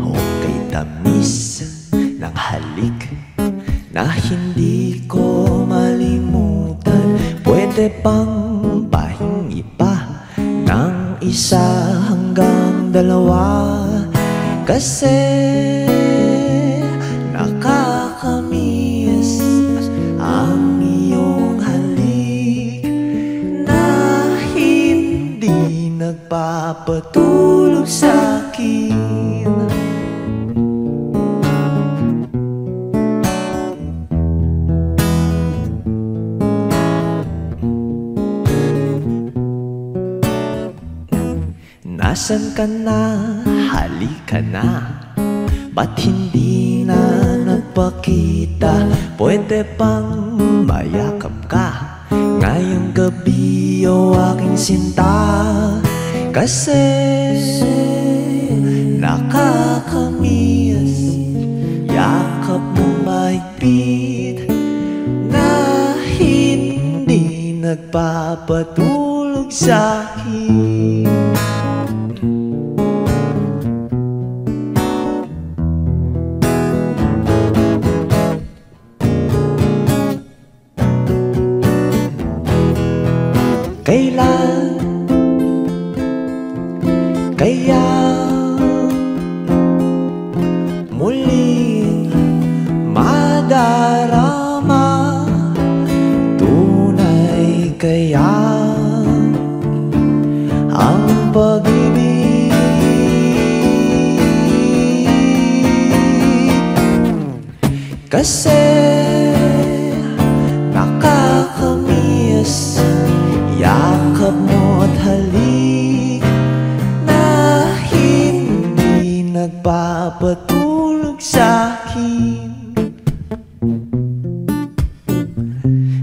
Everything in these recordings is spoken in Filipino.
Okay, tamis ng halik na hindi ko malimutan. Pwede bang pahingi pa ng isa hanggang dalawa? Kasi nakakamiss ang iyong halik na hindi nagpapatulog sa'kin. Nasaan ka na? Halika na. Ba't hindi na nagpakita? Pwede bang mayakap ka ngayong gabi o aking sinta? Kasi nakakamiss yakap mo mahigpit na hindi nagpapatulog sa'kin. Kailan kaya muling madarama? Tunay kaya ang pag-ibig? Kasi nakakamiss yakap mo at halik na hindi nagpapatulog sa'kin.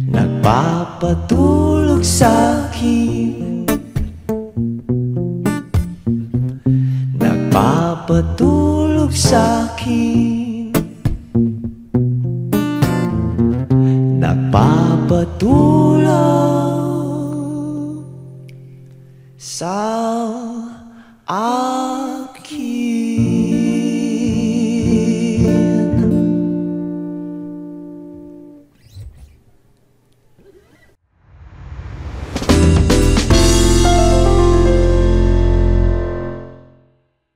Nagpapatulog sa'kin. Nagpapatulog sa'kin. Nagpapatulog